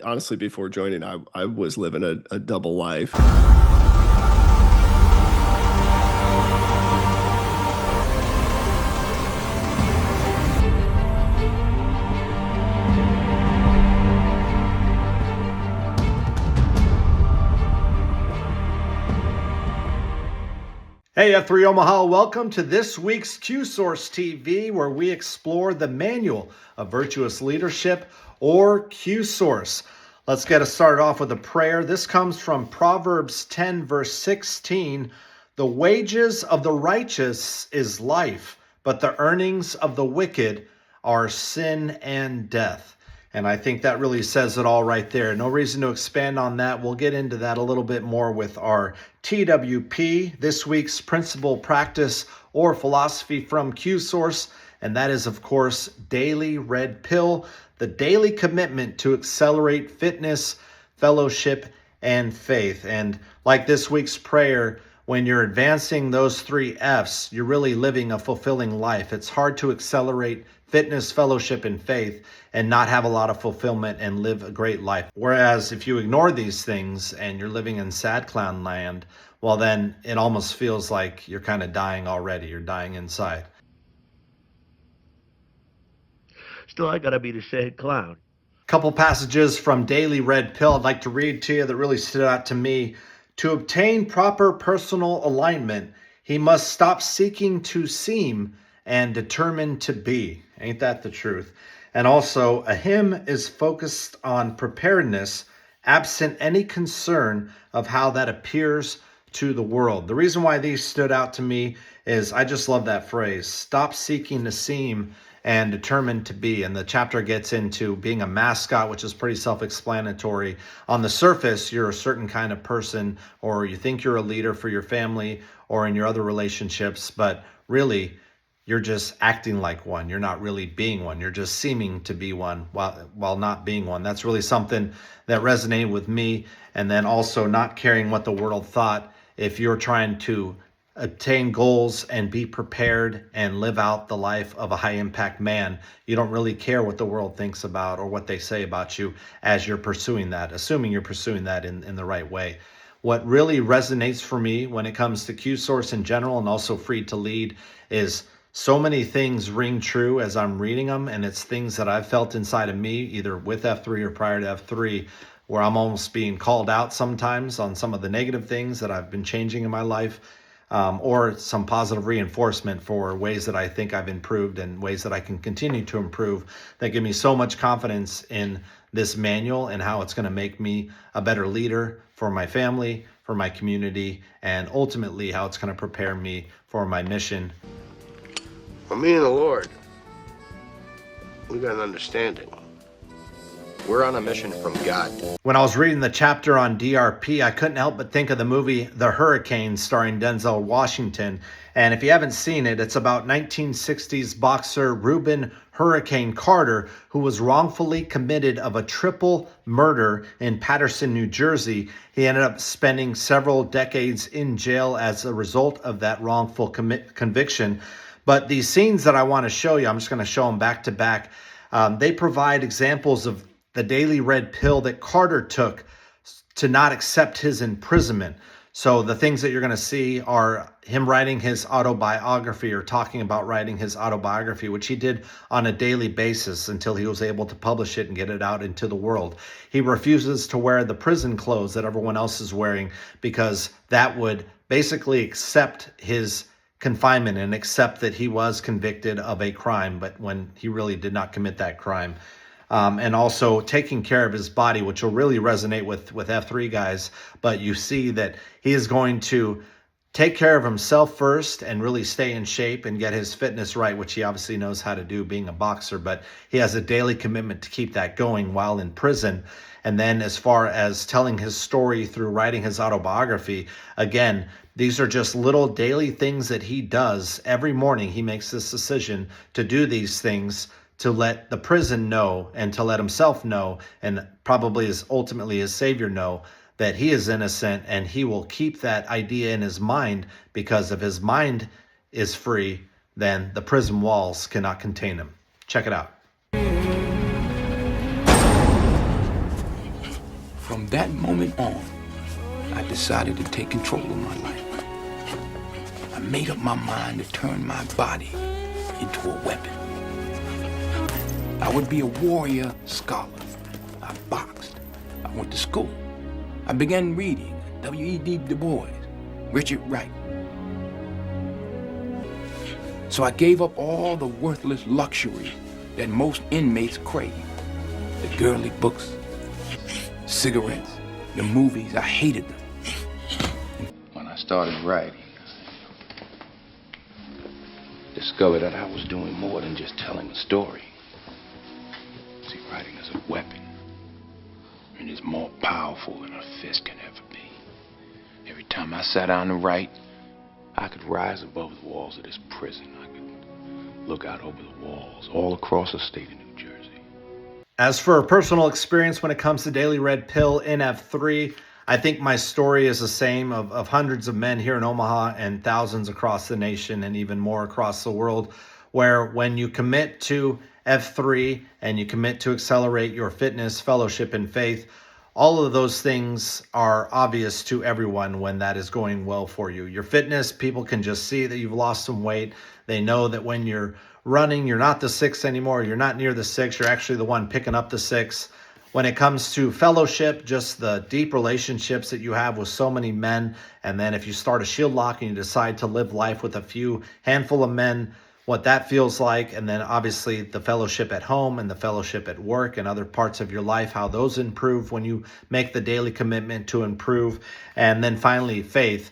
Honestly, before joining, I was living a double life. Hey, F3 Omaha, welcome to this week's Q-Source TV, where we explore the manual of virtuous leadership, or Q-Source. Let's get us started off with a prayer. This comes from Proverbs 10, verse 16. The wages of the righteous is life, but the earnings of the wicked are sin and death. And I think that really says it all right there. No reason to expand on that. We'll get into that a little bit more with our TWP, this week's principle, practice, or philosophy from Q-Source. And that is, of course, Daily Red Pill, the daily commitment to accelerate fitness, fellowship, and faith. And like this week's prayer, when you're advancing those three F's, you're really living a fulfilling life. It's hard to accelerate fitness, fellowship, and faith and not have a lot of fulfillment and live a great life. Whereas if you ignore these things and you're living in sad clown land, well, then it almost feels like you're kind of dying already. You're dying inside. Still, I gotta be the sad clown. Couple passages from Daily Red Pill I'd like to read to you that really stood out to me. To obtain proper personal alignment, he must stop seeking to seem and determine to be. Ain't that the truth? And also, a hymn is focused on preparedness, absent any concern of how that appears to the world. The reason why these stood out to me is I just love that phrase, stop seeking to seem and determined to be. And the chapter gets into being a mascot, which is pretty self-explanatory. On the surface, you're a certain kind of person, or you think you're a leader for your family or in your other relationships, but really, you're just acting like one. You're not really being one. You're just seeming to be one while not being one. That's really something that resonated with me. And then also not caring what the world thought. If you're trying to attain goals and be prepared and live out the life of a high impact man, you don't really care what the world thinks about or what they say about you as you're pursuing that, assuming you're pursuing that in the right way. What really resonates for me when it comes to Q-Source in general and also Free to Lead is so many things ring true as I'm reading them, and it's things that I've felt inside of me, either with F3 or prior to F3, where I'm almost being called out sometimes on some of the negative things that I've been changing in my life, or some positive reinforcement for ways that I think I've improved and ways that I can continue to improve that give me so much confidence in this manual and how it's going to make me a better leader for my family, for my community, and ultimately how it's going to prepare me for my mission. For me and the Lord, we got an understanding. We're on a mission from God. When I was reading the chapter on DRP, I couldn't help but think of the movie The Hurricane starring Denzel Washington. And if you haven't seen it, it's about 1960s boxer Reuben Hurricane Carter, who was wrongfully convicted of a triple murder in Paterson, New Jersey. He ended up spending several decades in jail as a result of that wrongful conviction. But these scenes that I want to show you, I'm just going to show them back to back. They provide examples of the daily red pill that Carter took to not accept his imprisonment. So the things that you're going to see are him writing his autobiography or talking about writing his autobiography, which he did on a daily basis until he was able to publish it and get it out into the world. He refuses to wear the prison clothes that everyone else is wearing because that would basically accept his confinement and accept that he was convicted of a crime, but when he really did not commit that crime. And also taking care of his body, which will really resonate with F3 guys. But you see that he is going to take care of himself first and really stay in shape and get his fitness right, which he obviously knows how to do being a boxer. But he has a daily commitment to keep that going while in prison. And then as far as telling his story through writing his autobiography, again, these are just little daily things that he does. Every morning he makes this decision to do these things to let the prison know and to let himself know, and probably ultimately his savior know, that he is innocent, and he will keep that idea in his mind, because if his mind is free, then the prison walls cannot contain him. Check it out. From that moment on, I decided to take control of my life. I made up my mind to turn my body into a weapon. I would be a warrior scholar. I boxed. I went to school. I began reading W.E.B. Du Bois, Richard Wright. So I gave up all the worthless luxury that most inmates crave. The girly books, cigarettes, the movies, I hated them. When I started writing, I discovered that I was doing more than just telling a story. See, writing is a weapon, and it's more powerful than a fist can ever be. Every time I sat down to write, I could rise above the walls of this prison. I could look out over the walls all across the state of New Jersey. As for a personal experience when it comes to Daily Red Pill in F3, I think my story is the same of hundreds of men here in Omaha and thousands across the nation and even more across the world, where when you commit to F3 and you commit to accelerate your fitness, fellowship, and faith, all of those things are obvious to everyone when that is going well for you. Your fitness, people can just see that you've lost some weight. They know that when you're running, you're not the 6 anymore. You're not near the 6. You're actually the one picking up the 6. When it comes to fellowship, just the deep relationships that you have with so many men. And then if you start a shield lock and you decide to live life with a few handful of men, what that feels like. And then obviously the fellowship at home and the fellowship at work and other parts of your life, how those improve when you make the daily commitment to improve. And then finally, faith.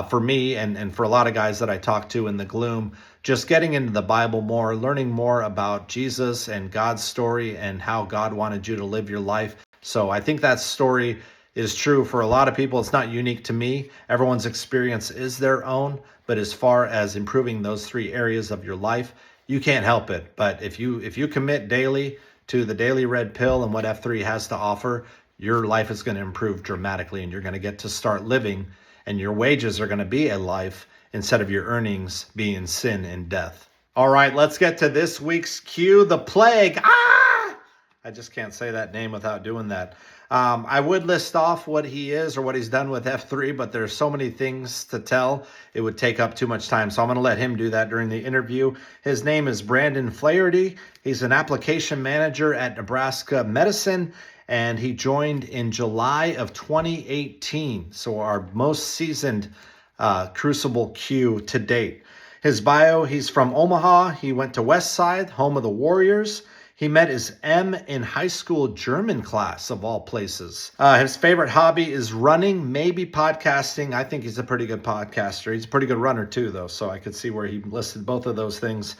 For me and for a lot of guys that I talk to in the gloom, just getting into the Bible more, learning more about Jesus and God's story and how God wanted you to live your life. So I think that story is true for a lot of people. It's not unique to me. Everyone's experience is their own. But as far as improving those 3 areas of your life, you can't help it. But if you commit daily to the Daily Red Pill and what F3 has to offer, your life is going to improve dramatically and you're going to get to start living, and your wages are going to be a life instead of your earnings being sin and death. All right, let's get to this week's cue, the plague. I just can't say that name without doing that. I would list off what he is or what he's done with F3, but there's so many things to tell, it would take up too much time. So I'm going to let him do that during the interview. His name is Brandon Flaherty. He's an application manager at Nebraska Medicine, and he joined in July of 2018. So our most seasoned Crucible Q to date. His bio, he's from Omaha. He went to Westside, home of the Warriors. He met his M in high school German class, of all places. His favorite hobby is running, maybe podcasting. I think he's a pretty good podcaster. He's a pretty good runner too, though, so I could see where he listed both of those things.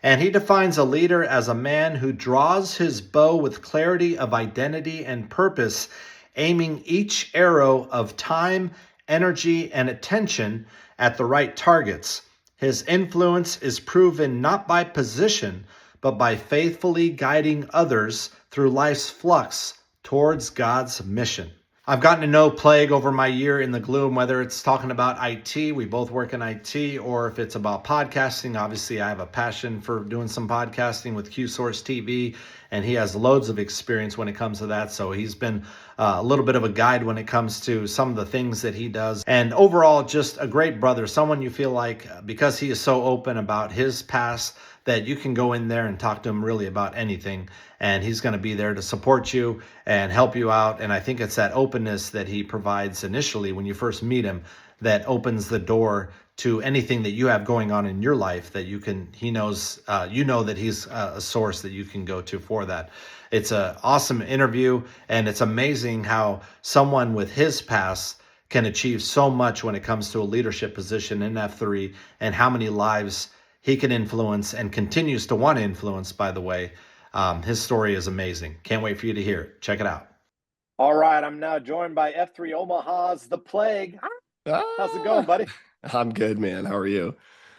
And he defines a leader as a man who draws his bow with clarity of identity and purpose, aiming each arrow of time, energy, and attention at the right targets. His influence is proven not by position, but by faithfully guiding others through life's flux towards God's mission. I've gotten to know Plague over my year in the gloom, whether it's talking about IT, we both work in IT, or if it's about podcasting. Obviously, I have a passion for doing some podcasting with QSource TV, and he has loads of experience when it comes to that. So he's been a little bit of a guide when it comes to some of the things that he does. And overall, just a great brother, someone you feel like, because he is so open about his past, that you can go in there and talk to him really about anything, and he's going to be there to support you and help you out. And I think it's that openness that he provides initially when you first meet him that opens the door to anything that you have going on in your life, that you can, he knows, you know that he's a source that you can go to for that. It's an awesome interview, and it's amazing how someone with his past can achieve so much when it comes to a leadership position in F3, and how many lives he can influence and continues to want to influence, by the way. His story is amazing. Can't wait for you to hear it. Check it out. All right, I'm now joined by F3 Omaha's The Plague. How's it going, buddy? I'm good, man. How are you?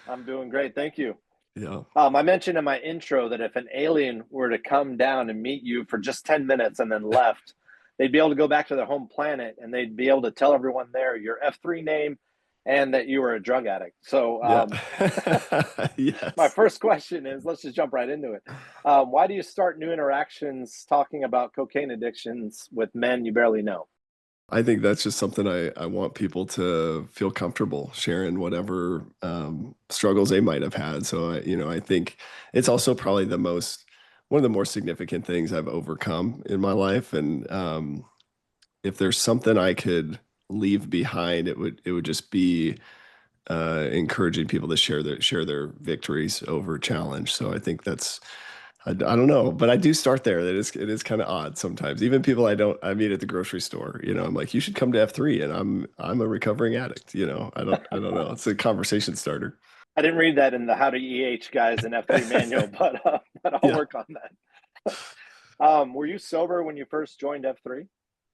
I'm doing great, thank you. Yeah. I mentioned in my intro that if an alien were to come down and meet you for just 10 minutes and then left, they'd be able to go back to their home planet and they'd be able to tell everyone there your F3 name and that you were a drug addict. So Yeah. my Yes. first question is, let's just jump right into it. Why do you start new interactions talking about cocaine addictions with men you barely know? I think that's just something I want people to feel comfortable sharing whatever struggles they might have had. So I think it's also probably one of the more significant things I've overcome in my life. And if there's something I could leave behind, it would just be encouraging people to share their victories over challenge. So I think I don't know, but I do start there. It is kind of odd sometimes. Even people I meet at the grocery store, I'm like, you should come to F3, and I'm a recovering addict. I don't know. It's a conversation starter. I didn't read that in the How to EH guys in F3 manual, but I'll Yeah. work on that. Were you sober when you first joined F3?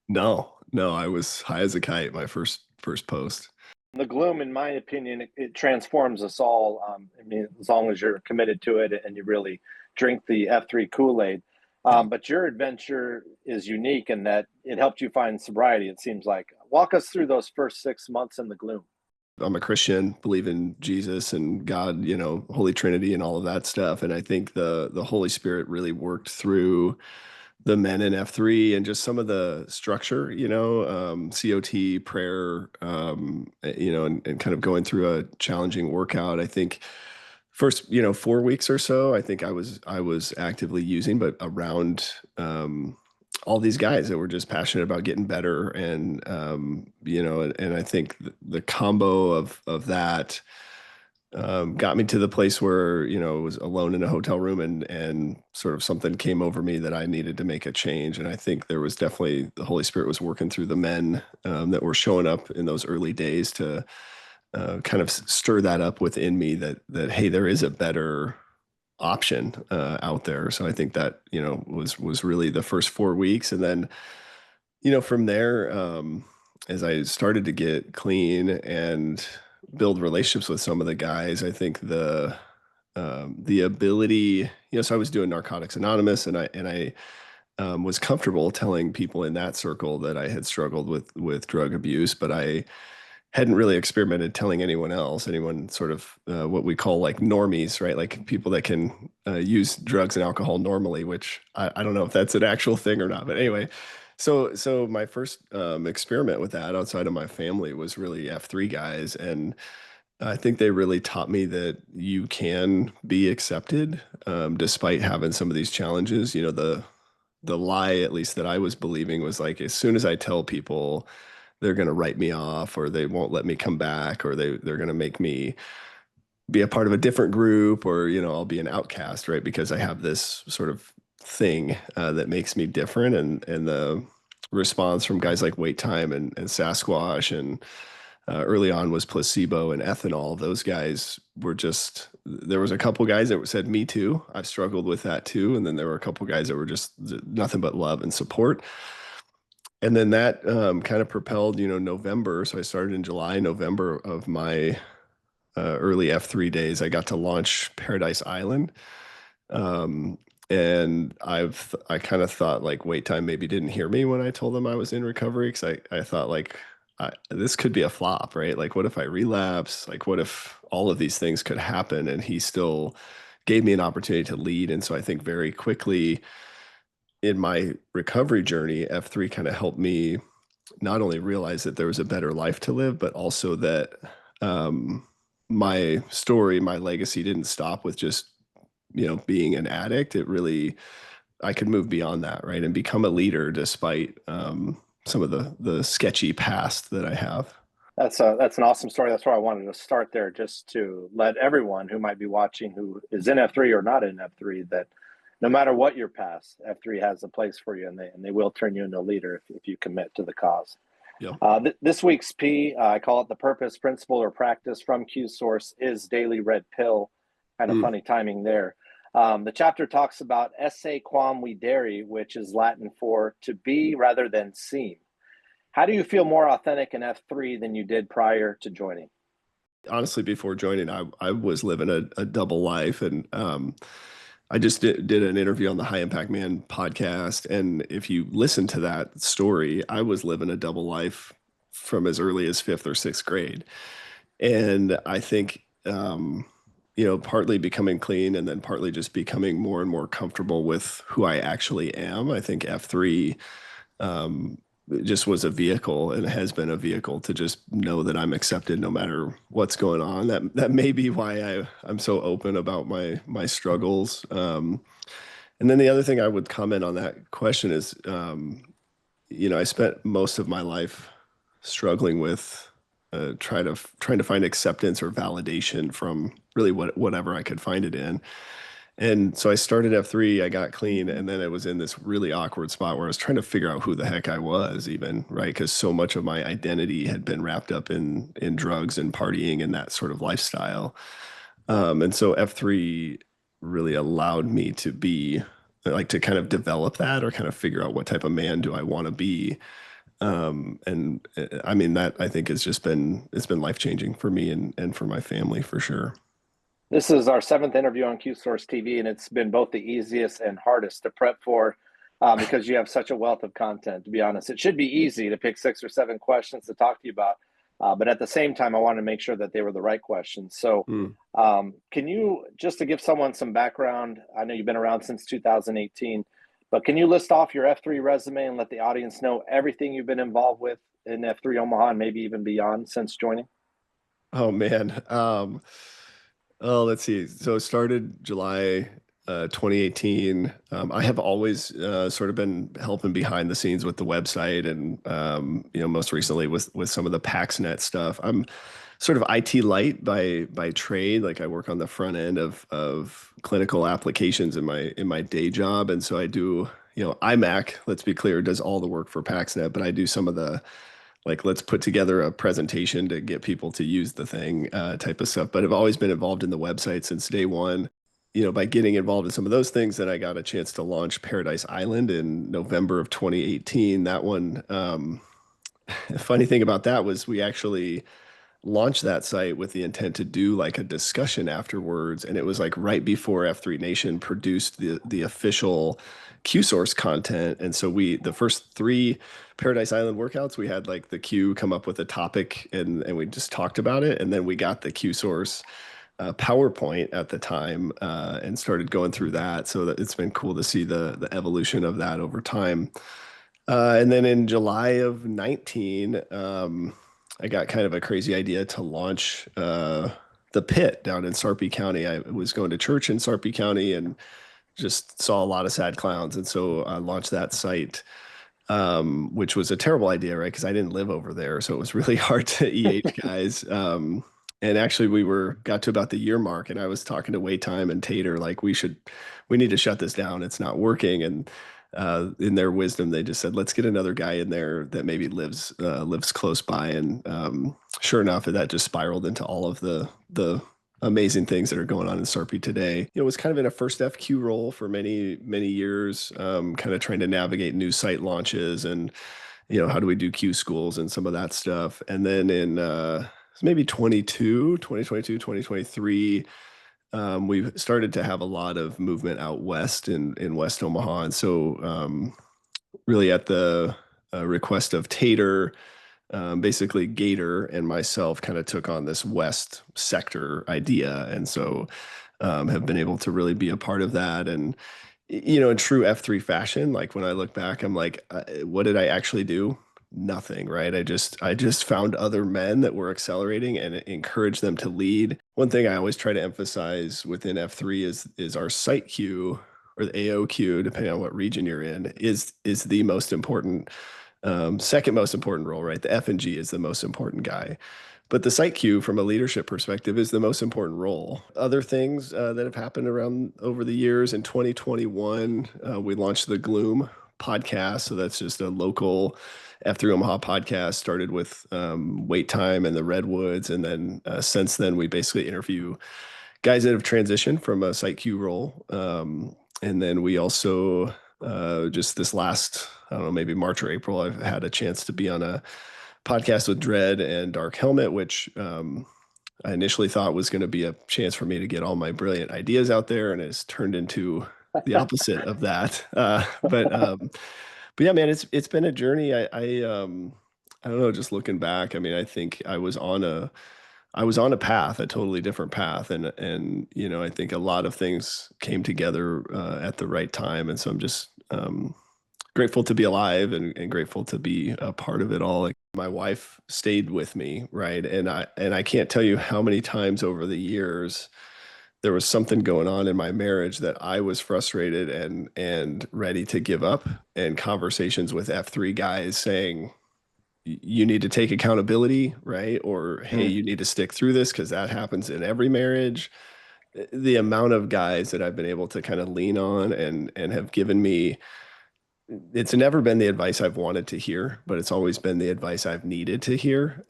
No, no, I was high as a kite my first post. The gloom, in my opinion, it transforms us all. I mean, as long as you're committed to it and you really drink the F3 Kool-Aid. Yeah. But your adventure is unique in that it helped you find sobriety, it seems like. Walk us through those first 6 months in the gloom. I'm a Christian, believe in Jesus and God, Holy Trinity and all of that stuff. And I think the Holy Spirit really worked through the men in F3 and just some of the structure, COT, prayer, and kind of going through a challenging workout. I think first, 4 weeks or so, I think I was actively using, but around all these guys that were just passionate about getting better. And and I think the combo of that got me to the place where I was alone in a hotel room, and sort of something came over me that I needed to make a change. And I think there was definitely the Holy Spirit was working through the men that were showing up in those early days to kind of stir that up within me that hey, there is a better option out there. So I think that was really the first 4 weeks. And then from there, as I started to get clean and build relationships with some of the guys, I think the ability, so I was doing Narcotics Anonymous, and I was comfortable telling people in that circle that I had struggled with drug abuse, but I hadn't really experimented telling anyone sort of what we call like normies, right? Like people that can use drugs and alcohol normally, which I don't know if that's an actual thing or not. But anyway, so my first experiment with that outside of my family was really F3 guys. And I think they really taught me that you can be accepted despite having some of these challenges. The lie, at least that I was believing, was like, as soon as I tell people, they're going to write me off, or they won't let me come back, or they're going to make me be a part of a different group, or I'll be an outcast, right? Because I have this sort of thing that makes me different. And the response from guys like Wait Time and Sasquatch, and early on was Placebo and Ethanol. Those guys were just, there was a couple guys that said, me too, I've struggled with that too. And then there were a couple guys that were just nothing but love and support. And then that kind of propelled, November. So I started in July, November of my early F3 days. I got to launch Paradise Island. And I kind of thought like Wait Time maybe didn't hear me when I told them I was in recovery, because I thought like, this could be a flop, right? Like, what if I relapse? Like, what if all of these things could happen? And he still gave me an opportunity to lead. And so I think very quickly in my recovery journey, F3 kind of helped me not only realize that there was a better life to live, but also that my story, my legacy didn't stop with just, being an addict. It really, I could move beyond that, right? And become a leader despite some of the sketchy past that I have. That's an awesome story. That's where I wanted to start there, just to let everyone who might be watching, who is in F3 or not in F3, that no matter what your past, F3 has a place for you, and they will turn you into a leader if you commit to the cause. Yeah. This week's P, I call it the purpose, principle, or practice from Q Source, is daily red pill. Kind of funny timing there. The chapter talks about esse quam videri, which is Latin for to be rather than seem. How do you feel more authentic in F3 than you did prior to joining? Honestly, before joining, I was living a double life. And I just did an interview on the High Impact Man podcast. And if you listen to that story, I was living a double life from as early as 5th or 6th grade. And I think, partly becoming clean and then partly just becoming more and more comfortable with who I actually am. I think F3 um, just was a vehicle and has been a vehicle to just know that I'm accepted no matter what's going on. That may be why I'm so open about my struggles. And then the other thing I would comment on that question is, I spent most of my life struggling with trying to find acceptance or validation from really whatever I could find it in. And so I started F3, I got clean, and then it was in this really awkward spot where I was trying to figure out who the heck I was even, right? Because so much of my identity had been wrapped up in drugs and partying and that sort of lifestyle. And so F3 really allowed me to be like to kind of develop that or kind of figure out what type of man do I want to be. And I mean that I think has just been life changing for me and for my family for sure. This is our seventh interview on Q Source TV, and it's been both the easiest and hardest to prep for because you have such a wealth of content. To be honest, it should be easy to pick 6 or 7 questions to talk to you about, but at the same time, I want to make sure that they were the right questions. So, can you, just to give someone some background? I know you've been around since 2018, but can you list off your F3 resume and let the audience know everything you've been involved with in F3 Omaha and maybe even beyond since joining? Oh man. Oh, let's see. So it started July 2018. I have always sort of been helping behind the scenes with the website and most recently with some of the PaxNet stuff. I'm sort of IT light by trade. Like I work on the front end of clinical applications in my day job. And so I do, iMac, let's be clear, does all the work for PaxNet, but I do some of the like let's put together a presentation to get people to use the thing type of stuff. But I've always been involved in the website since day one. By getting involved in some of those things, then I got a chance to launch Paradise Island in November of 2018. That one, the funny thing about that was we actually launched that site with the intent to do like a discussion afterwards, and it was like right before F3 Nation produced the official Q source content. And so the first 3 Paradise Island workouts, we had like the Q come up with a topic and we just talked about it, and then we got the Q source PowerPoint at the time and started going through that. So that it's been cool to see the evolution of that over time. And then in July of 19, I got kind of a crazy idea to launch the pit down in Sarpy County. I was going to church in Sarpy County and just saw a lot of sad clowns. And so I launched that site, which was a terrible idea, right? Because I didn't live over there. So it was really hard to EH guys. And actually got to about the year mark and I was talking to Waytime and Tater, like we need to shut this down. It's not working. And in their wisdom, they just said, let's get another guy in there that maybe lives close by. And sure enough, that just spiraled into all of the amazing things that are going on in Sarpy today. It was kind of in a first FQ role for many, many years, kind of trying to navigate new site launches and, how do we do Q schools and some of that stuff. And then in maybe 2022, 2023, we started to have a lot of movement out west in West Omaha. And so really at the request of Tater, basically Gator and myself kind of took on this west sector idea. And so have been able to really be a part of that. And, in true F3 fashion, like when I look back, I'm like, what did I actually do? Nothing, right? I just found other men that were accelerating and encouraged them to lead. One thing I always try to emphasize within F3 is our site queue or the AOQ, depending on what region you're in, is the most important, second most important role, right? The F and G is the most important guy. But the site queue from a leadership perspective is the most important role. Other things that have happened around over the years, in 2021, we launched the Gloom podcast. So that's just a local F3 Omaha podcast, started with Wait Time and the Redwoods. And then since then, we basically interview guys that have transitioned from a site queue role. And then we also, just this last, I don't know, maybe March or April, I've had a chance to be on a podcast with Dread and Dark Helmet, which I initially thought was going to be a chance for me to get all my brilliant ideas out there, and it's turned into the opposite of that. But yeah, man, it's been a journey. I don't know, just looking back, I mean, I think I was on I was on a path, a totally different path, and I think a lot of things came together at the right time, and so I'm just grateful to be alive and grateful to be a part of it all. Like my wife stayed with me, right? And I can't tell you how many times over the years there was something going on in my marriage that I was frustrated and ready to give up, and conversations with F3 guys saying, you need to take accountability, right? Or, hey, Mm. you need to stick through this because that happens in every marriage. The amount of guys that I've been able to kind of lean on and have given me, it's never been the advice I've wanted to hear, but it's always been the advice I've needed to hear.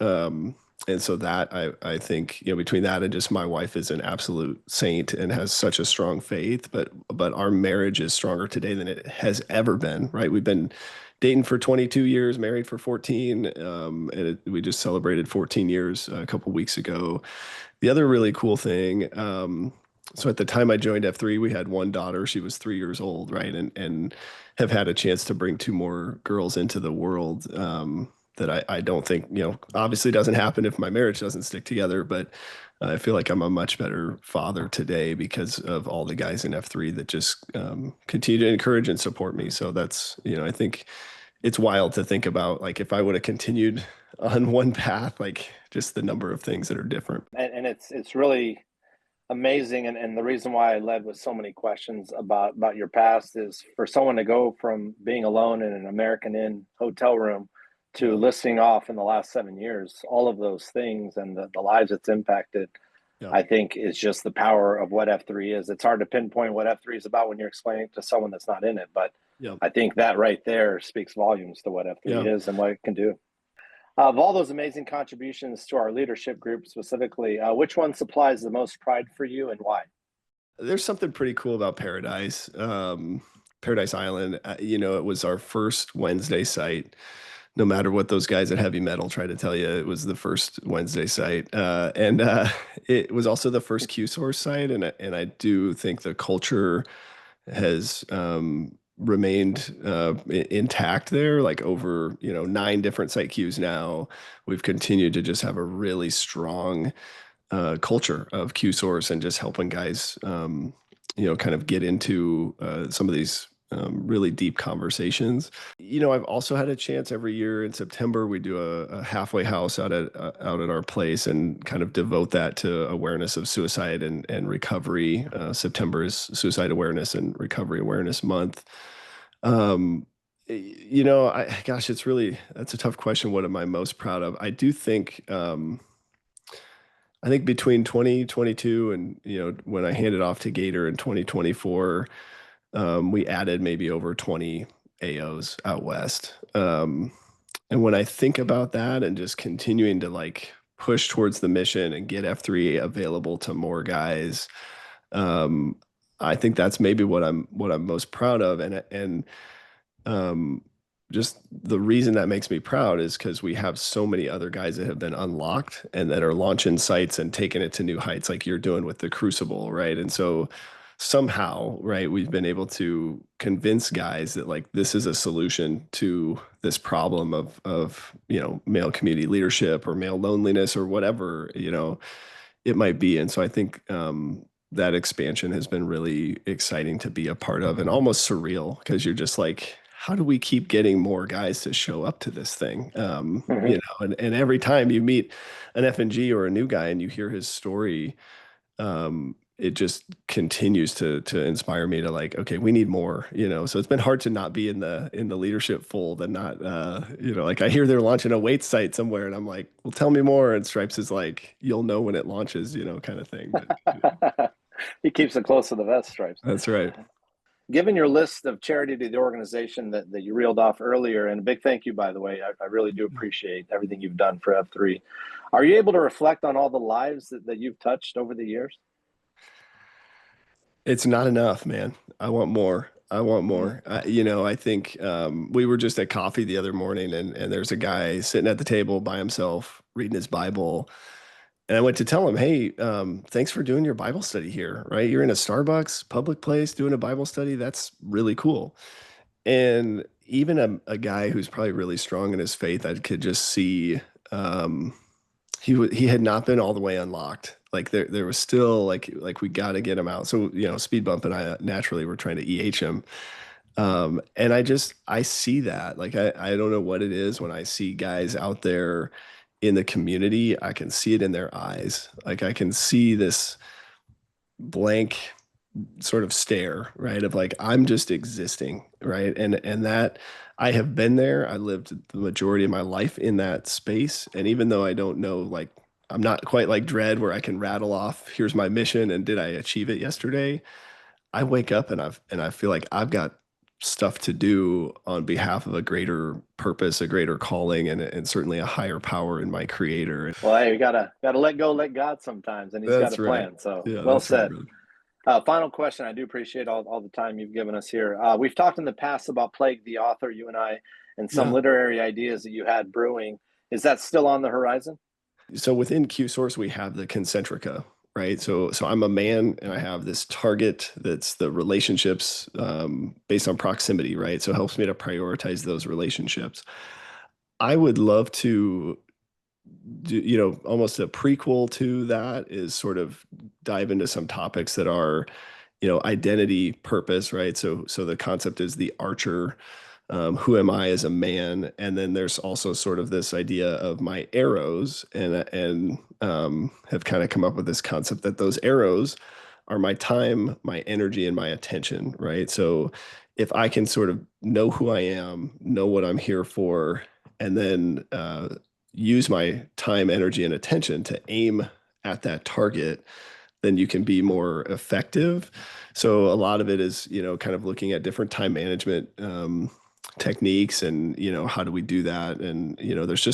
And so that I think, between that and just my wife is an absolute saint and has such a strong faith, but our marriage is stronger today than it has ever been, right? We've been dating for 22 years, married for 14. We just celebrated 14 years a couple weeks ago. The other really cool thing, so at the time I joined F3, we had one daughter. She was 3 years old, right? And have had a chance to bring two more girls into the world, that I don't think, obviously doesn't happen if my marriage doesn't stick together, but I feel like I'm a much better father today because of all the guys in F3 that just continue to encourage and support me. So that's, I think it's wild to think about, like, if I would have continued on one path, like just the number of things that are different. And it's really amazing, and the reason why I led with so many questions about your past is for someone to go from being alone in an American Inn hotel room to Yeah. listing off in the last 7 years, all of those things and the lives it's impacted, Yeah. I think is just the power of what F3 is. It's hard to pinpoint what F3 is about when you're explaining it to someone that's not in it, but Yeah. I think that right there speaks volumes to what F3 Yeah. is and what it can do. Of all those amazing contributions to our leadership group specifically, which one supplies the most pride for you and why? There's something pretty cool about Paradise. Paradise Island, it was our first Wednesday site. No matter what those guys at Heavy Metal try to tell you, it was the first Wednesday site. And it was also the first Q source site. And I do think the culture has remained intact there, like over, 9 different site queues now. We've continued to just have a really strong culture of Q source and just helping guys, kind of get into some of these really deep conversations. I've also had a chance every year in September, we do a halfway house out at our place and kind of devote that to awareness of suicide and recovery. September is Suicide Awareness and Recovery Awareness Month. Gosh, that's a tough question. What am I most proud of? I think between 2022 and, when I handed off to Gator in 2024, we added maybe over 20 AOs out west. And when I think about that and just continuing to like push towards the mission and get F3 available to more guys, um, I think that's maybe what I'm most proud of. And um, just the reason that makes me proud is because we have so many other guys that have been unlocked and that are launching sites and taking it to new heights, like you're doing with the Crucible, right? And so somehow, right, we've been able to convince guys that like this is a solution to this problem of male community leadership or male loneliness or whatever it might be. And so I think that expansion has been really exciting to be a part of and almost surreal because you're just like, how do we keep getting more guys to show up to this thing? Mhm. And every time you meet an FNG or a new guy and you hear his story, it just continues to inspire me to like, okay, we need more, so it's been hard to not be in the leadership fold and not, like I hear they're launching a weight site somewhere and I'm like, well, tell me more. And Stripes is like, you'll know when it launches, kind of thing. But He keeps it close to the vest stripes. that's right. Given your list of charity to the organization that you reeled off earlier, and a big thank you, by the way, I really do appreciate everything you've done for F3. Are you able to reflect on all the lives that you've touched over the years? It's not enough, man. I want more. I want more. I think we were just at coffee the other morning, and there's a guy sitting at the table by himself reading his Bible. And I went to tell him, hey, thanks for doing your Bible study here, right? You're in a Starbucks public place doing a Bible study. That's really cool. And even a guy who's probably really strong in his faith, I could just see um, he had not been all the way unlocked. Like there was still like we got to get him out. So Speed Bump and I naturally were trying to him. And I see that. Like I don't know what it is when I see guys out there in the community. I can see it in their eyes. Like I can see this blank sort of stare, right? Of like, I'm just existing, right? And that I have been there. I lived the majority of my life in that space. And even though I don't know, like, I'm not quite like Dredd where I can rattle off, here's my mission and did I achieve it yesterday? I wake up and I feel like I've got stuff to do on behalf of a greater purpose, a greater calling, and certainly a higher power in my creator. Well, hey, you gotta let go, let God sometimes, and He's got That's a right. plan. So Yeah, well that's right, said. brother. Final question. I do appreciate all the time you've given us here. We've talked in the past about Plague the Author, you and I, and some Yeah. literary ideas that you had brewing. Is that still on the horizon? So within Q Source, we have the concentrica, right? So I'm a man and I have this target that's the relationships based on proximity, right? So it helps me to prioritize those relationships. I would love to do, almost a prequel to that is sort of dive into some topics that are, identity, purpose, right? So the concept is the archer. Who am I as a man? And then there's also sort of this idea of my arrows, and have kind of come up with this concept that those arrows are my time, my energy, and my attention, right? So if I can sort of know who I am, know what I'm here for, and then use my time, energy, and attention to aim at that target, then you can be more effective. So a lot of it is, kind of looking at different time management techniques and, how do we do that? And, there's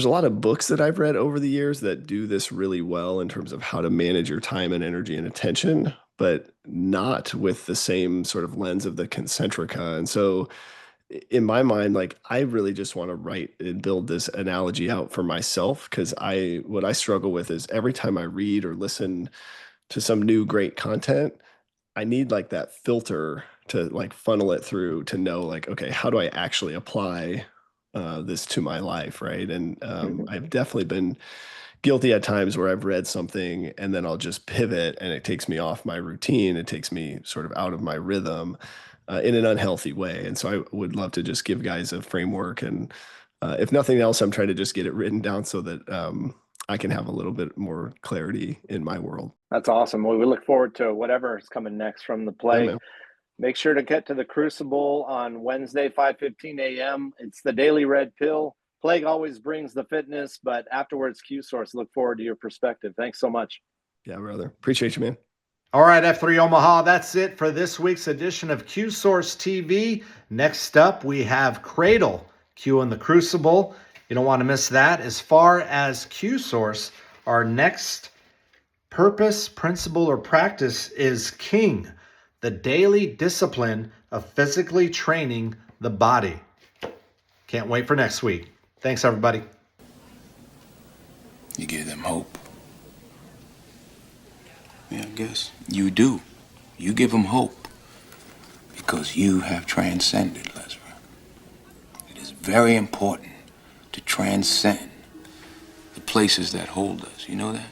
a lot of books that I've read over the years that do this really well in terms of how to manage your time and energy and attention, but not with the same sort of lens of the concentrica. And so in my mind, like I really just want to write and build this analogy out for myself because what I struggle with is every time I read or listen to some new great content, I need like that filter to like funnel it through to know like, okay, how do I actually apply this to my life, right? And I've definitely been guilty at times where I've read something and then I'll just pivot and it takes me off my routine. It takes me sort of out of my rhythm in an unhealthy way. And so I would love to just give guys a framework. And if nothing else, I'm trying to just get it written down so that I can have a little bit more clarity in my world. That's awesome. Well, we look forward to whatever is coming next from the Yeah, Plague. man. Make sure to get to the Crucible on Wednesday, 5:15 a.m. It's the Daily Red Pill. Plague always brings the fitness, but afterwards, Q Source. Look forward to your perspective. Thanks so much. Yeah, brother. Appreciate you, man. All right, F3 Omaha, that's it for this week's edition of Q Source TV. Next up, we have Cradle, Q in the Crucible. You don't want to miss that. As far as Q Source, our next purpose, principle, or practice is King, the daily discipline of physically training the body. Can't wait for next week. Thanks, everybody. You give them hope. Yeah, I guess you do. You give them hope because you have transcended, Lesra. It is very important to transcend the places that hold us. You know that?